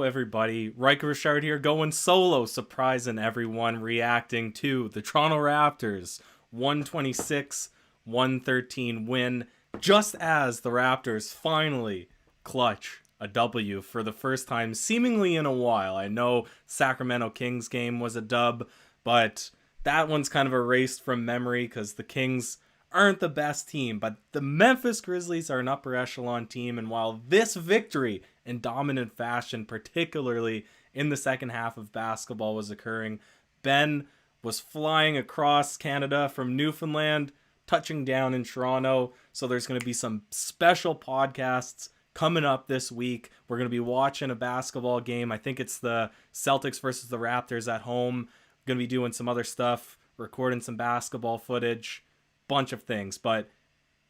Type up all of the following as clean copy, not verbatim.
everybody. Ryker Richard here, going solo, surprising everyone, reacting to the Toronto Raptors 126-113 win, just as the Raptors finally clutch a W for the first time seemingly in a while. I know Sacramento Kings game was a dub, but that one's kind of erased from memory because the Kings aren't the best team, but the Memphis Grizzlies are an upper echelon team, and while this victory in dominant fashion, particularly in the second half of basketball, was occurring, Ben was flying across Canada from Newfoundland, touching down in Toronto, so there's going to be some special podcasts coming up this week. We're going to be watching a basketball game. I think it's the Celtics versus the Raptors at home. Going to be doing some other stuff, recording some basketball footage, bunch of things. But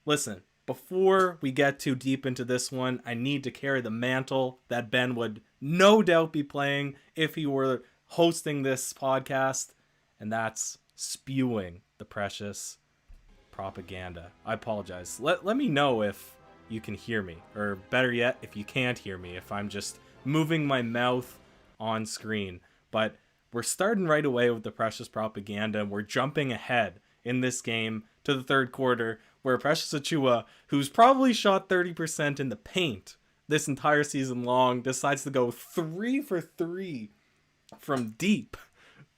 listen, before we get too deep into this one, I need to carry the mantle that Ben would no doubt be playing if he were hosting this podcast, and that's spewing the precious propaganda. I apologize. Let me know if you can hear me, or better yet, if you can't hear me, if I'm just moving my mouth on screen. But we're starting right away with the precious propaganda, and we're jumping ahead in this game to the third quarter, where Precious Achiuwa, who's probably shot 30% in the paint this entire season long, decides to go 3 for 3 from deep,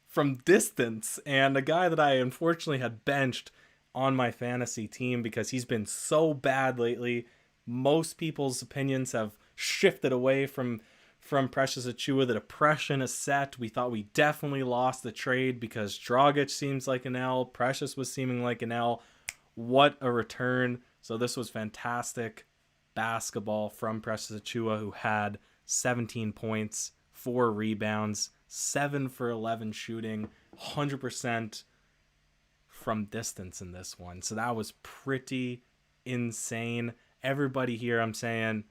from distance, and a guy that I unfortunately had benched on my fantasy team because he's been so bad lately. Most people's opinions have shifted away from Precious Achiuwa. The depression is set. We thought we definitely lost the trade because Dragic seems like an L. Precious was seeming like an L. What a return. So this was fantastic basketball from Precious Achiuwa, who had 17 points, 4 rebounds, 7 for 11 shooting, 100% from distance in this one. So that was pretty insane. Everybody here, I'm saying,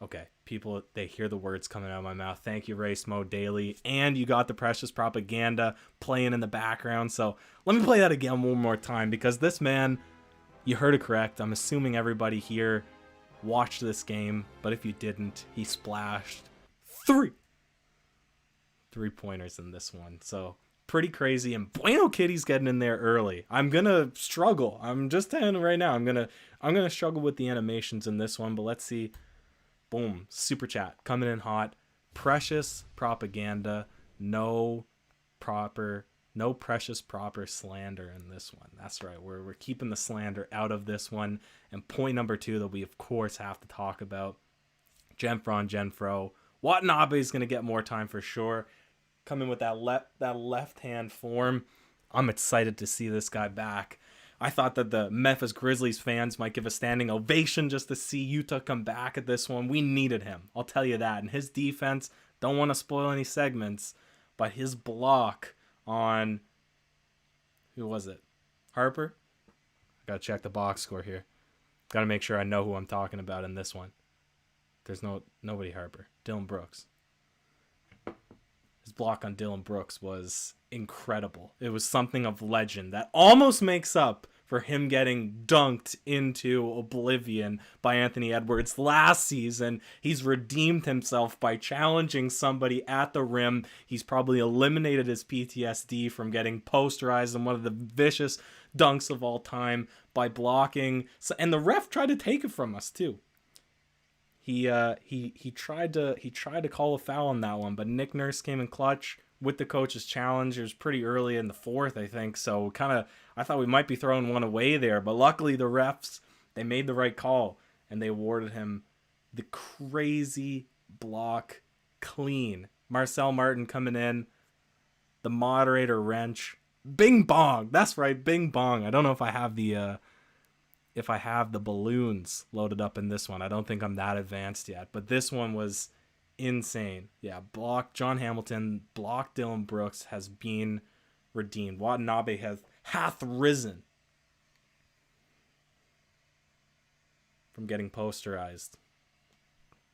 okay, people, they hear the words coming out of my mouth. Thank you, Race Mode Daily. And you got the precious propaganda playing in the background. So let me play that again one more time, because this man, you heard it correct. I'm assuming everybody here watched this game, but if you didn't, he splashed 3 3-pointers in this one. So pretty crazy. And Bueno Kitty's getting in there early. I'm gonna struggle. I'm just telling you right now, I'm gonna struggle with the animations in this one, but let's see. Boom, super chat coming in hot. Precious propaganda, no precious proper slander in this one. That's right, we're keeping the slander out of this one. And point number 2 that we of course have to talk about, Genfro. Watanabe is gonna get more time for sure. Coming with that left hand form. I'm excited to see this guy back. I thought that the Memphis Grizzlies fans might give a standing ovation just to see Utah come back at this one. We needed him, I'll tell you that. And his defense, don't want to spoil any segments, but his block on, who was it? Harper? I gotta check the box score here. Gotta make sure I know who I'm talking about in this one. There's nobody Harper. Dylan Brooks. His block on Dylan Brooks was incredible. It was something of legend that almost makes up for him getting dunked into oblivion by Anthony Edwards last season. He's redeemed himself by challenging somebody at the rim. He's probably eliminated his PTSD from getting posterized in one of the vicious dunks of all time by blocking. And the ref tried to take it from us too. He tried to call a foul on that one, but Nick Nurse came in clutch with the coach's challenge. It was pretty early in the fourth, I think, so I thought we might be throwing one away there, but luckily the refs, they made the right call and they awarded him the crazy block clean. Marcel Martin coming in, the moderator wrench, bing bong. That's right, bing bong. I don't know if I have the balloons loaded up in this one. I don't think I'm that advanced yet, but this one was insane. Yeah, block John Hamilton, block Dylan Brooks has been redeemed. Watanabe hath risen from getting posterized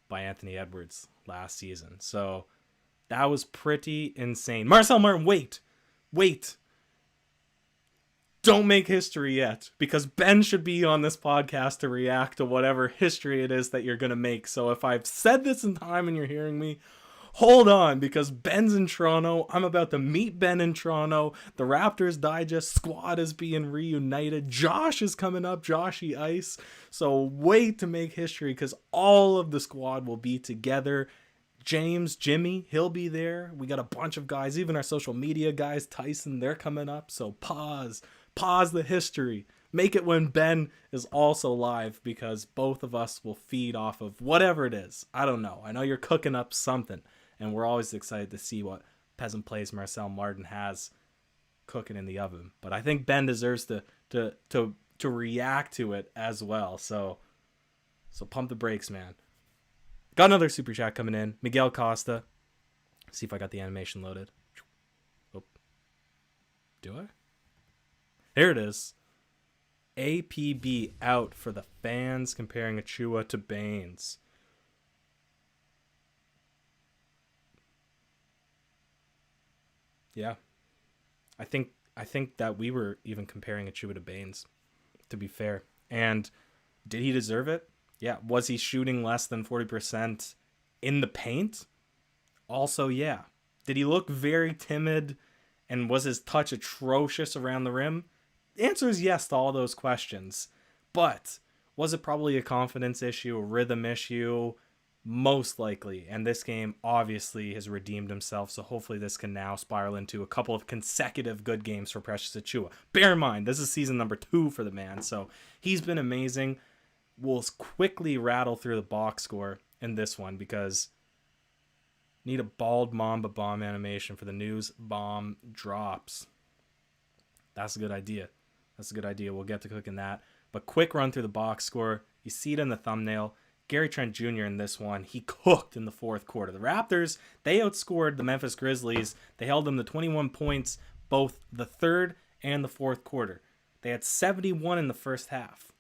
by Anthony Edwards last season. So that was pretty insane. Marcel Martin, wait. don't make history yet, because Ben should be on this podcast to react to whatever history it is that you're going to make. So if I've said this in time and you're hearing me, hold on, because Ben's in Toronto. I'm about to meet Ben in Toronto. The Raptors Digest squad is being reunited. Josh is coming up, Joshy Ice. So wait to make history, because all of the squad will be together. James, Jimmy, he'll be there. We got a bunch of guys, even our social media guys, Tyson, they're coming up. So pause the history. Make it when Ben is also live, because both of us will feed off of whatever it is. I don't know. I know you're cooking up something, and we're always excited to see what Peasant Plays Marcel Martin has cooking in the oven. But I think Ben deserves to react to it as well. So pump the brakes, man. Got another super chat coming in. Miguel Costa. See if I got the animation loaded. Oh. Do I? Here it is. APB out for the fans, comparing Achua to Baines. Yeah. I think that we were even comparing Achua to Baines, to be fair. And did he deserve it? Yeah. Was he shooting less than 40% in the paint? Also, yeah. Did he look very timid, and was his touch atrocious around the rim? The answer is yes to all those questions. But was it probably a confidence issue, a rhythm issue? Most likely. And this game obviously has redeemed himself, so hopefully this can now spiral into a couple of consecutive good games for Precious Achiuwa. Bear in mind, this is season number 2 for the man, so he's been amazing. We'll quickly rattle through the box score in this one, because need a bald Mamba bomb animation for the news bomb drops. That's a good idea. We'll get to cooking that. But quick run through the box score. You see it in the thumbnail. Gary Trent Jr. in this one, he cooked in the fourth quarter. The Raptors, they outscored the Memphis Grizzlies. They held them to 21 points both the third and the fourth quarter. They had 71 in the first half.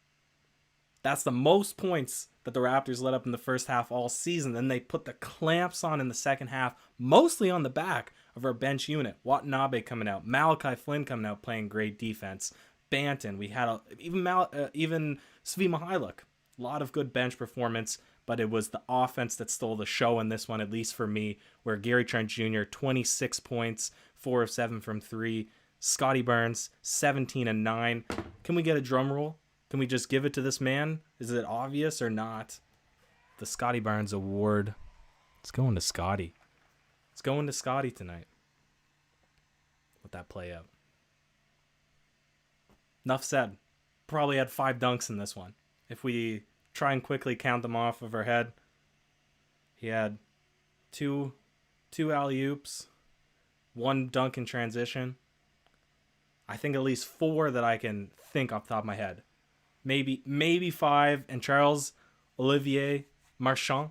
That's the most points that the Raptors let up in the first half all season. Then they put the clamps on in the second half, mostly on the back of our bench unit. Watanabe coming out, Malachi Flynn coming out playing great defense. Banton, we had even Svi Mihailuk. A lot of good bench performance, but it was the offense that stole the show in this one, at least for me, where Gary Trent Jr., 26 points, 4 of 7 from 3. Scotty Barnes, 17 and 9. Can we get a drum roll? Can we just give it to this man? Is it obvious or not? The Scotty Barnes Award. It's going to Scotty. It's going to Scotty tonight. Let that play out. Enough said. Probably had 5 dunks in this one. If we try and quickly count them off of our head, he had two alley-oops, 1 dunk in transition. I think at least 4 that I can think off the top of my head. Maybe 5. And Charles Olivier Marchand.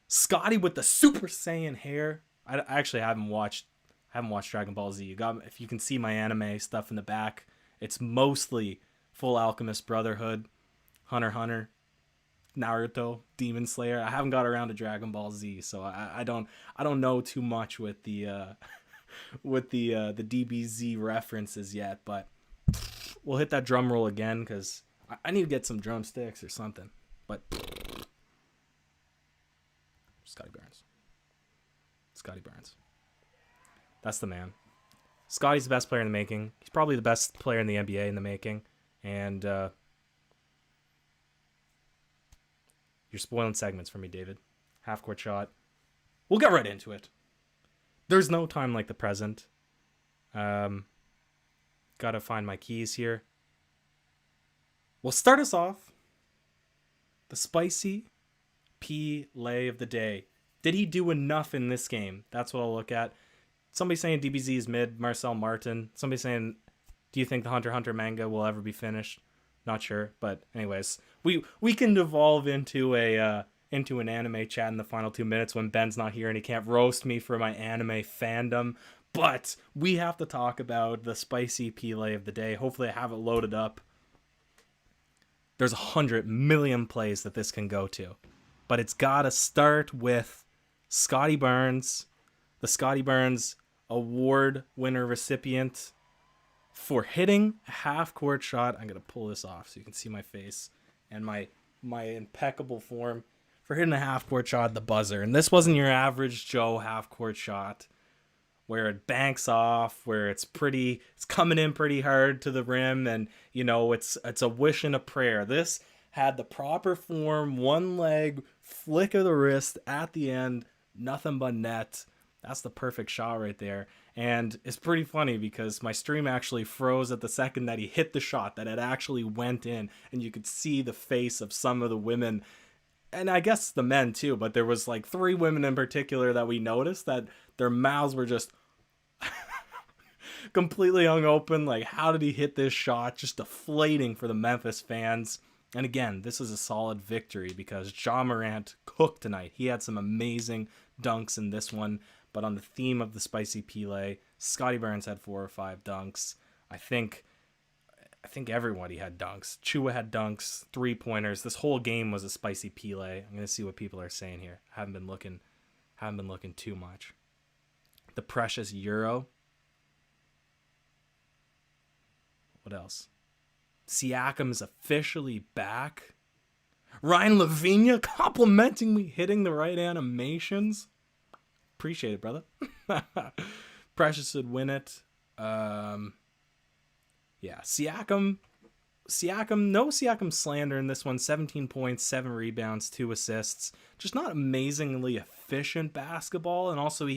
Scotty with the Super Saiyan hair. I actually haven't watched Dragon Ball Z. If you can see my anime stuff in the back, it's mostly Full Alchemist Brotherhood, Hunter x Hunter, Naruto, Demon Slayer. I haven't got around to Dragon Ball Z, so I don't know too much with the DBZ references yet. But we'll hit that drum roll again, because I need to get some drumsticks or something. But Scotty Barnes. That's the man. Scotty's the best player in the making. He's probably the best player in the NBA in the making. And you're spoiling segments for me, David. Half-court shot. We'll get right into it. There's no time like the present. Gotta find my keys here. We'll start us off. The spicy play of the day. Did he do enough in this game? That's what I'll look at. Somebody saying DBZ is mid. Marcel Martin. Somebody saying, do you think the Hunter x Hunter manga will ever be finished? Not sure. But anyways, we can devolve into an anime chat in the final 2 minutes when Ben's not here and he can't roast me for my anime fandom. But we have to talk about the spicy play of the day. Hopefully I have it loaded up. There's 100 million plays that this can go to. But it's got to start with Scotty Barnes, the Scotty Barnes Award winner recipient for hitting a half-court shot. I'm going to pull this off so you can see my face and my impeccable form. For hitting a half-court shot at the buzzer. And this wasn't your average Joe half-court shot where it banks off, where it's coming in pretty hard to the rim, and, you know, it's a wish and a prayer. This had the proper form, one leg, flick of the wrist at the end, nothing but net. That's the perfect shot right there. And it's pretty funny because my stream actually froze at the second that he hit the shot, that it actually went in, and you could see the face of some of the women, and I guess the men too, but there was like 3 women in particular that we noticed that their mouths were just completely hung open. Like, how did he hit this shot? Just deflating for the Memphis fans. And again, this is a solid victory because Ja Morant cooked tonight. He had some amazing dunks in this one. But on the theme of the spicy Pele, Scotty Barnes had 4 or 5 dunks. I think everybody had dunks. Chua had dunks, 3-pointers. This whole game was a spicy Pele. I'm gonna see what people are saying here. Haven't been looking too much. The precious Euro. What else? Siakam is officially back. Ryan Lavinia complimenting me, hitting the right animations. Appreciate it, brother. Precious would win it. Yeah, Siakam, no Siakam slander in this one. 17 points, 7 rebounds, 2 assists. Just not amazingly efficient basketball. And also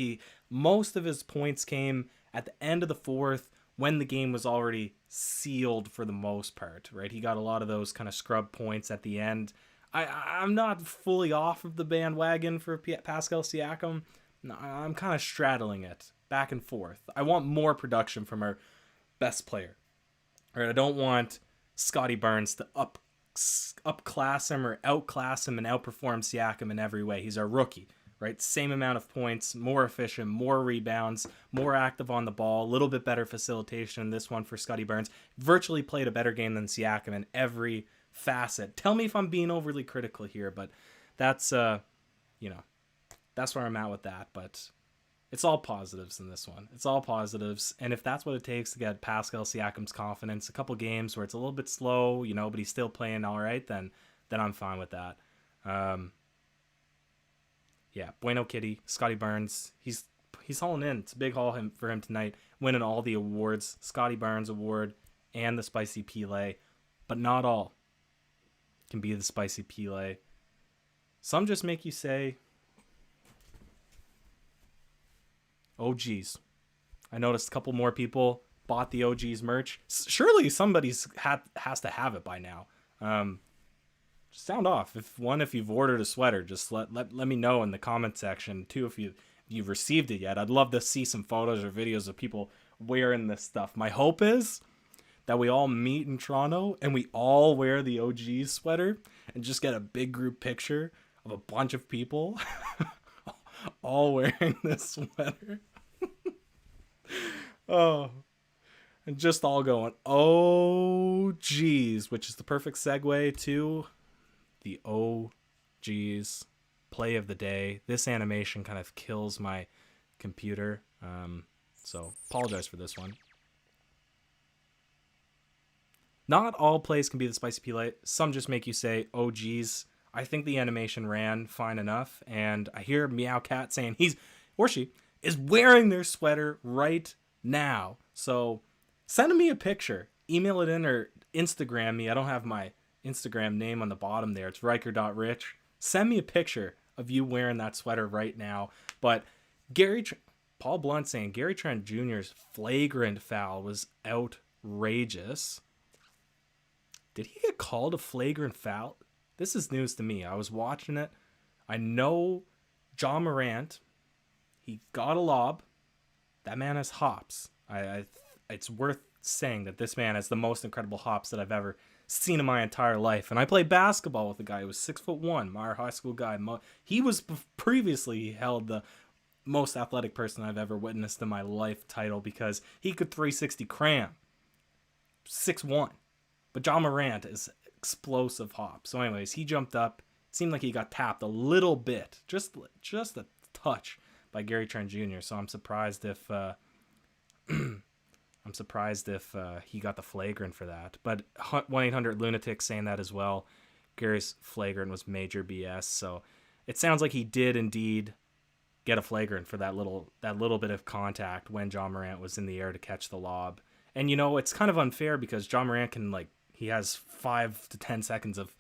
most of his points came at the end of the fourth when the game was already sealed for the most part, right? He got a lot of those kind of scrub points at the end. I'm not fully off of the bandwagon for Pascal Siakam. No, I'm kind of straddling it back and forth. I want more production from our best player. Right, I don't want Scotty Barnes to upclass him or outclass him and outperform Siakam in every way. He's our rookie, right? Same amount of points, more efficient, more rebounds, more active on the ball, a little bit better facilitation in this one for Scotty Barnes. Virtually played a better game than Siakam in every facet. Tell me if I'm being overly critical here, but that's that's where I'm at with that. But it's all positives in this one. It's all positives. And if that's what it takes to get Pascal Siakam's confidence, a couple games where it's a little bit slow, but he's still playing all right, then I'm fine with that. Yeah, Bueno Kitty, Scotty Barnes, he's hauling in. It's a big haul for him tonight, winning all the awards, Scotty Barnes Award and the Spicy Pele, but not all can be the Spicy Pele. Some just make you say, OGs. I noticed a couple more people bought the OGs merch. Surely somebody's has to have it by now. Just sound off. If you've ordered a sweater, just let me know in the comment section. 2, if you've received it yet. I'd love to see some photos or videos of people wearing this stuff. My hope is that we all meet in Toronto and we all wear the OGs sweater and just get a big group picture of a bunch of people all wearing this sweater. Oh, and just all going, oh geez, which is the perfect segue to the oh geez play of the day. This animation kind of kills my computer, so apologize for this one. Not all plays can be the Spicy Pele. Some just make you say, oh geez. I think the animation ran fine enough, and I hear Meow Cat saying he's or she is wearing their sweater right now. So send me a picture, email it in, or Instagram me. I don't have my Instagram name on the bottom there. It's Ryker.Rich. Send me a picture of you wearing that sweater right now. But Paul Blunt saying Gary Trent Jr.'s flagrant foul was outrageous. Did he get called a flagrant foul? This is news to me. I was watching it. I know Ja Morant, he got a lob. That man has hops. It's worth saying that this man has the most incredible hops that I've ever seen in my entire life. And I played basketball with a guy who was 6'1", our high school guy. He was previously held the most athletic person I've ever witnessed in my life title because he could 360 cram. 6'1". But Ja Morant is explosive hop. So anyways, he jumped up. It seemed like he got tapped a little bit, just a touch by Gary Trent Jr. So I'm surprised if I'm surprised if he got the flagrant for that. But 1-800-Lunatic saying that as well. Gary's flagrant was major BS. So it sounds like he did indeed get a flagrant for that little bit of contact when John Morant was in the air to catch the lob. And, it's kind of unfair because John Morant can, he has 5 to 10 seconds of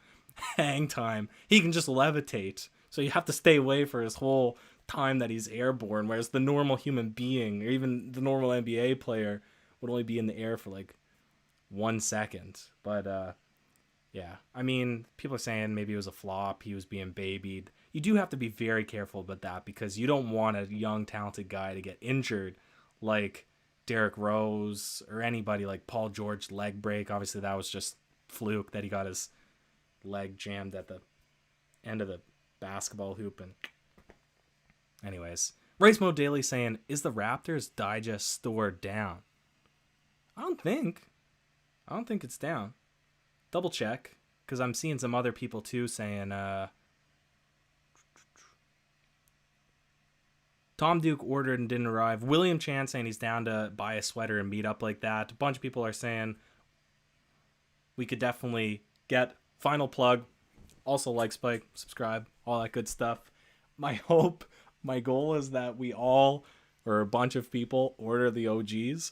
hang time. He can just levitate. So you have to stay away for his whole time that he's airborne, whereas the normal human being, or even the normal NBA player, would only be in the air for 1 second. But yeah, I mean, people are saying maybe it was a flop, he was being babied. You do have to be very careful about that because you don't want a young talented guy to get injured like Derrick Rose or anybody, like Paul George leg break. Obviously that was just fluke that he got his leg jammed at the end of the basketball hoop. And anyways, Race Mode Daily saying, is the Raptors Digest store down? I don't think it's down. Double check, because I'm seeing some other people too saying Tom Duke ordered and didn't arrive. William Chan saying he's down to buy a sweater and meet up like that. A bunch of people are saying we could definitely get. Final plug. Also like Spike, subscribe, all that good stuff. My goal is that we all, or a bunch of people, order the OGs.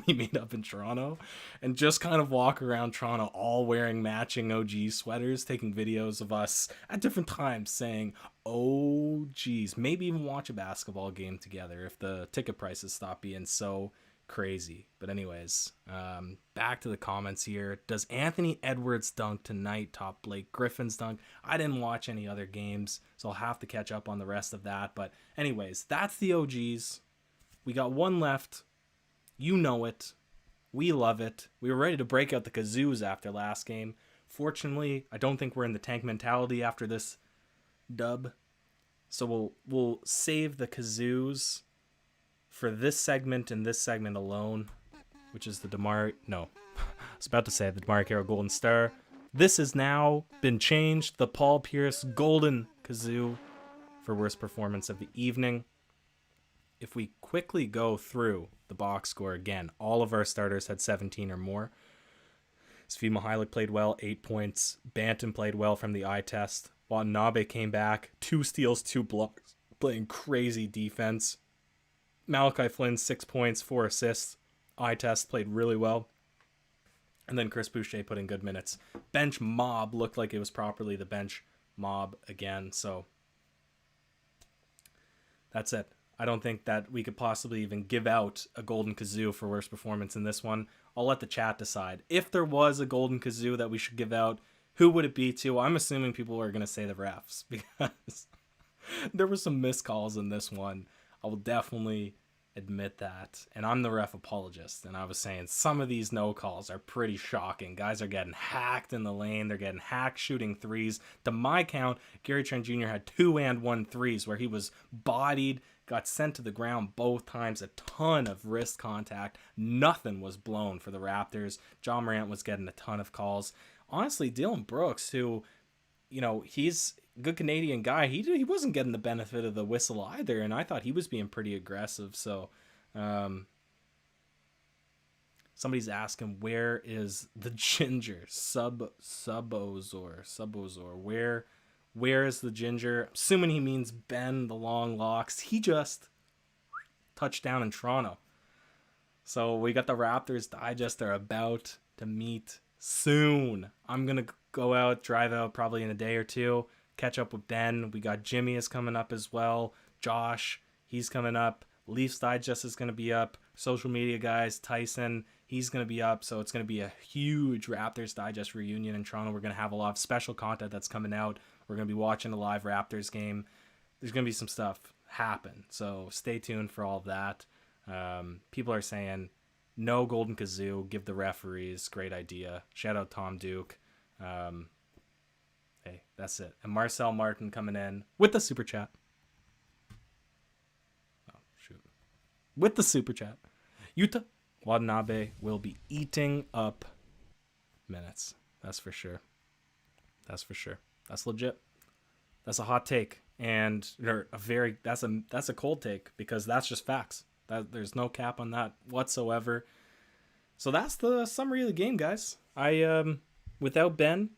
We meet up in Toronto and just kind of walk around Toronto all wearing matching OG sweaters, taking videos of us at different times saying, oh geez, maybe even watch a basketball game together if the ticket prices stop being so crazy. But anyways, back to the comments here. Does Anthony Edwards dunk tonight top Blake Griffin's dunk? I didn't watch any other games, so I'll have to catch up on the rest of that. But anyways, that's the OGs. We got one left. You know it. We love it. We were ready to break out the kazoos after last game. Fortunately, I don't think we're in the tank mentality after this dub. So we'll save the kazoos for this segment and this segment alone, which is the I was about to say the DeMar Carroll Golden Star. This has now been changed. The Paul Pierce Golden Kazoo for worst performance of the evening. If we quickly go through the box score again, all of our starters had 17 or more. Svi Mihailik played well, 8 points. Banton played well from the eye test. Watanabe came back, 2 steals, 2 blocks, playing crazy defense. Malachi Flynn, 6 points, 4 assists. Eye test played really well. And then Chris Boucher put in good minutes. Bench mob looked like it was properly the bench mob again. So that's it. I don't think that we could possibly even give out a Golden Kazoo for worst performance in this one. I'll let the chat decide. If there was a Golden Kazoo that we should give out, who would it be to? I'm assuming people are going to say the refs because there were some missed calls in this one. I will definitely admit that. And I'm the ref apologist. And I was saying some of these no calls are pretty shocking. Guys are getting hacked in the lane. They're getting hacked shooting threes. To my count, Gary Trent Jr. had 2 and 1 threes where he was bodied, got sent to the ground both times, a ton of wrist contact. Nothing was blown for the Raptors. John Morant was getting a ton of calls. Honestly, Dylan Brooks, who, he's good Canadian guy, he wasn't getting the benefit of the whistle either, and I thought he was being pretty aggressive. So somebody's asking, where is the ginger? Subozor, where is the ginger? I'm assuming he means Ben the long locks. He just touched down in Toronto. So we got the Raptors Digest. They're about to meet soon. I'm gonna drive out probably in a day or two, catch up with Ben. We got Jimmy is coming up as well. Josh, he's coming up. Leafs Digest is going to be up. Social media guys, Tyson, he's going to be up. So it's going to be a huge Raptors Digest reunion in Toronto. We're going to have a lot of special content that's coming out. We're going to be watching a live Raptors game. There's going to be some stuff happen. So stay tuned for all of that. People are saying no Golden Kazoo, give the referees. Great idea. Shout out Tom Duke. Hey, that's it. And Marcel Martin coming in with the super chat. Oh, shoot. With the super chat. Yuta Watanabe will be eating up minutes. That's for sure. That's legit. That's a hot take. And that's a cold take because that's just facts. There's no cap on that whatsoever. So that's the summary of the game, guys. Without Ben,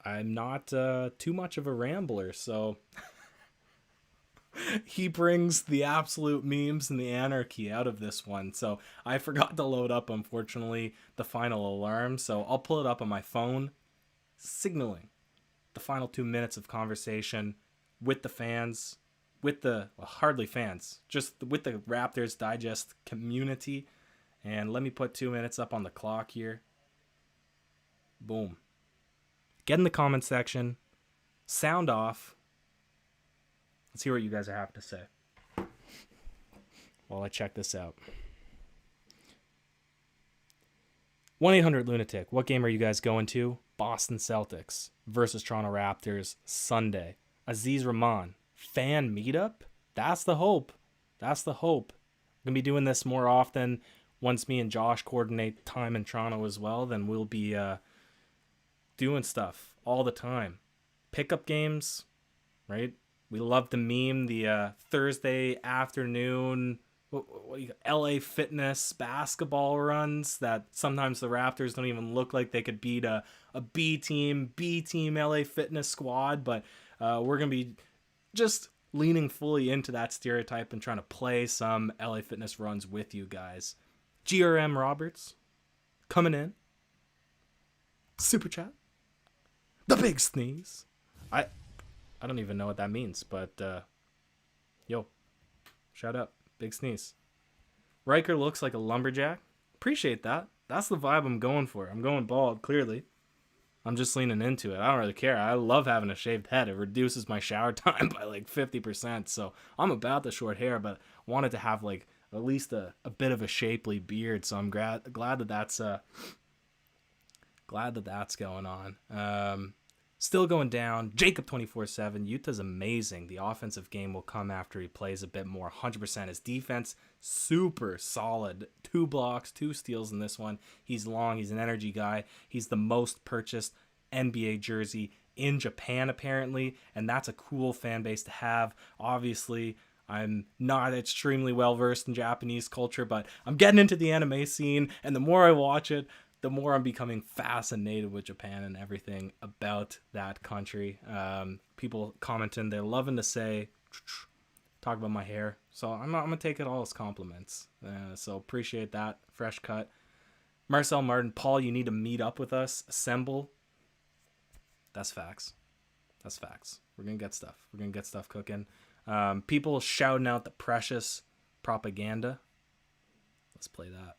I'm not too much of a rambler, so he brings the absolute memes and the anarchy out of this one. So I forgot to load up, unfortunately, the final alarm, so I'll pull it up on my phone, signaling the final 2 minutes of conversation with the fans, with the, well, hardly fans, just with the Raptors Digest community. And let me put 2 minutes up on the clock here. Boom. Get in the comment section. Sound off. Let's hear what you guys have to say while I check this out. 1-800-LUNATIC. What game are you guys going to? Boston Celtics versus Toronto Raptors Sunday. Aziz Rahman. Fan meetup? That's the hope. That's the hope. We're going to be doing this more often. Once me and Josh coordinate time in Toronto as well, then we'll be doing stuff all the time. Pickup games, right? We love to meme the Thursday afternoon, what do you got? LA Fitness basketball runs that sometimes the Raptors don't even look like they could beat a B team LA Fitness squad, but we're going to be just leaning fully into that stereotype and trying to play some LA Fitness runs with you guys. GRM Roberts coming in. Super chat. The big sneeze. I don't even know what that means, but yo, shout out. Big sneeze. Ryker looks like a lumberjack. Appreciate that. That's the vibe I'm going for. I'm going bald, clearly. I'm just leaning into it. I don't really care. I love having a shaved head. It reduces my shower time by like 50%. So I'm about the short hair, but wanted to have like at least a bit of a shapely beard. So I'm glad that that's going on. Still going down. Jacob 24/7. Utah's amazing. The offensive game will come after he plays a bit more. 100%. His defense, super solid. 2 blocks, 2 steals in this one. He's long. He's an energy guy. He's the most purchased NBA jersey in Japan, apparently. And that's a cool fan base to have. Obviously, I'm not extremely well versed in Japanese culture, but I'm getting into the anime scene. And the more I watch it, the more I'm becoming fascinated with Japan and everything about that country. People commenting, they're loving to say, talk about my hair. So I'm going to take it all as compliments. So appreciate that. Fresh cut. Marcel Martin, Paul, you need to meet up with us. Assemble. That's facts. That's facts. We're going to get stuff. We're going to get stuff cooking. People shouting out the precious propaganda. Let's play that.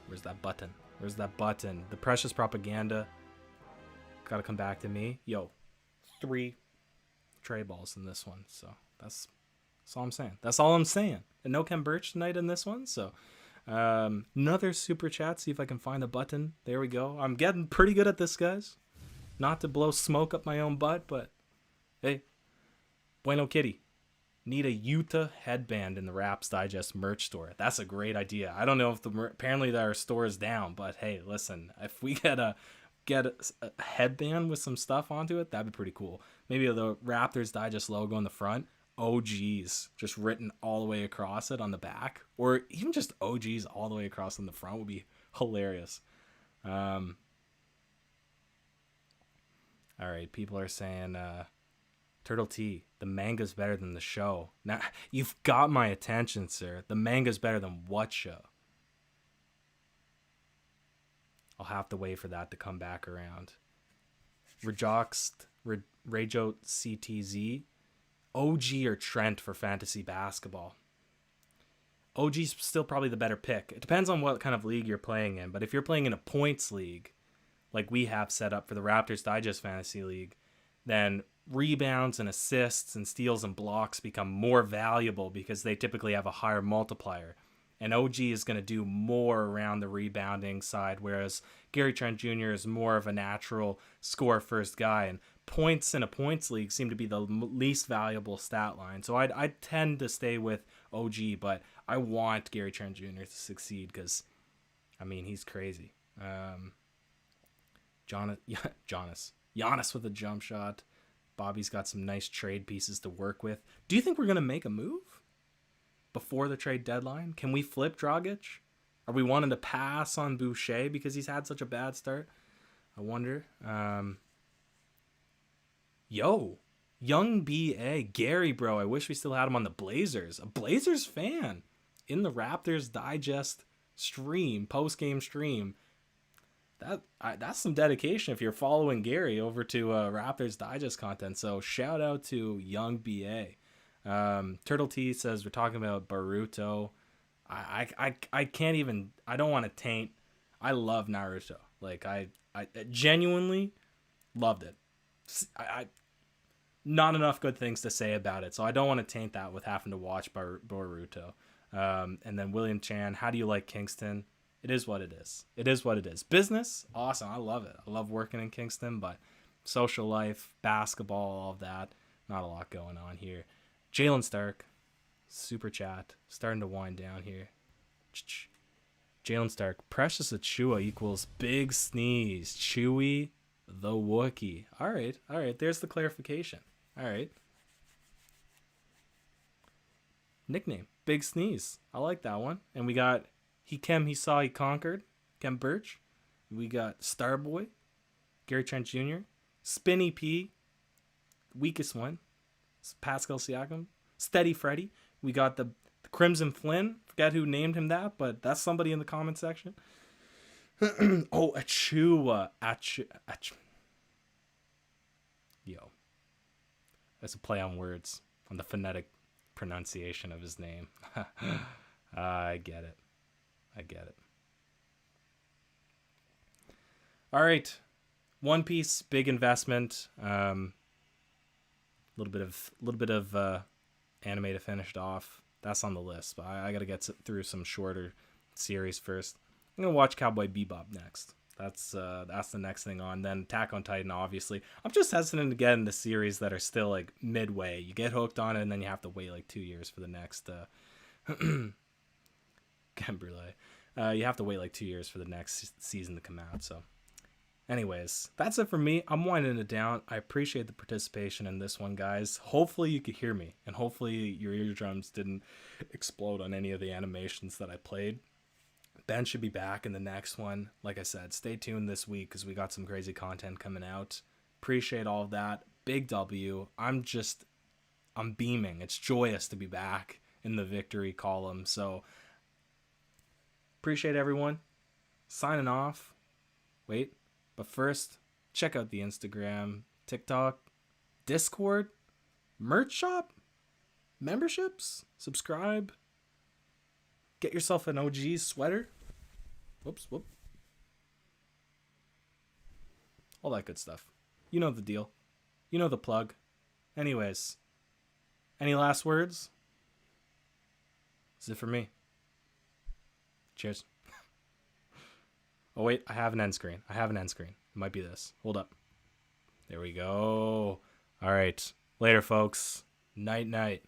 Where's that button? Where's that button? The precious propaganda. Gotta come back to me. Yo, 3 tray balls in this one. So that's all I'm saying. That's all I'm saying. And no Ken Birch tonight in this one. So another super chat. See if I can find the button. There we go. I'm getting pretty good at this, guys. Not to blow smoke up my own butt, but hey, Bueno Kitty. Need a Utah headband in the Raps Digest merch store. That's a great idea. I don't know if apparently our store is down, but hey, listen, if we get a headband with some stuff onto it, that'd be pretty cool. Maybe the Raptors Digest logo on the front, OGs just written all the way across it on the back, or even just OGs all the way across on the front would be hilarious. All right, people are saying Turtle T, the manga's better than the show. Now, you've got my attention, sir. The manga's better than what show? I'll have to wait for that to come back around. Rajox, Rajo CTZ, OG or Trent for fantasy basketball? OG's still probably the better pick. It depends on what kind of league you're playing in, but if you're playing in a points league, like we have set up for the Raptors Digest Fantasy League, then rebounds and assists and steals and blocks become more valuable because they typically have a higher multiplier. And OG is going to do more around the rebounding side, whereas Gary Trent Jr. is more of a natural score-first guy. And points in a points league seem to be the least valuable stat line. So I tend to stay with OG, but I want Gary Trent Jr. to succeed because, I mean, he's crazy. Giannis with a jump shot. Bobby's got some nice trade pieces to work with. Do you think we're going to make a move before the trade deadline? Can we flip Dragic? Are we wanting to pass on Boucher because he's had such a bad start? I wonder. Young BA. Gary, bro. I wish we still had him on the Blazers. A Blazers fan in the Raptors Digest stream, post-game stream. That's some dedication if you're following Gary over to Raptors Digest content. So shout out to Young BA. Turtle T says we're talking about Baruto. I can't even. I don't want to taint. I love Naruto. Like I genuinely loved it. I not enough good things to say about it, so I don't want to taint that with having to watch Boruto. And then William Chan, how do you like Kingston? It is what it is. It is what it is. Business, awesome. I love it. I love working in Kingston, but social life, basketball, all of that, not a lot going on here. Jalen Stark, super chat, starting to wind down here. Jalen Stark, Precious Achua equals Big Sneeze. Chewy the Wookie. All right. There's the clarification. All right. Nickname, Big Sneeze. I like that one. And we got He Came, He Saw, He Conquered. Kem Birch. We got Starboy. Gary Trent Jr. Spinny P. Weakest one. Pascal Siakam. Steady Freddy. We got the Crimson Flynn. Forget who named him that, but that's somebody in the comment section. Oh, Achua. Yo. That's a play on words, on the phonetic pronunciation of his name. I get it. All right. One Piece, big investment. Little bit of anime to finish it off. That's on the list, but I got to get through some shorter series first. I'm gonna watch Cowboy Bebop next. That's the next thing on. Then Attack on Titan, obviously. I'm just hesitant to get into series that are still like midway. You get hooked on it, and then you have to wait like 2 years for the next. Creme brulee. You have to wait like 2 years for the next season to come out. So, anyways, that's it for me. I'm winding it down. I appreciate the participation in this one, guys. Hopefully you could hear me, and hopefully your eardrums didn't explode on any of the animations that I played. Ben should be back in the next one. Like I said, stay tuned this week because we got some crazy content coming out. Appreciate all of that. Big W. I'm beaming. It's joyous to be back in the victory column. So appreciate everyone. Signing off. Wait, but first, check out the Instagram, TikTok, Discord, merch shop, memberships, subscribe. Get yourself an OG sweater. Whoops. All that good stuff. You know the deal. You know the plug. Anyways, any last words? This is it for me. Cheers. Oh, wait. I have an end screen. It might be this. Hold up. There we go. All right. Later, folks. Night.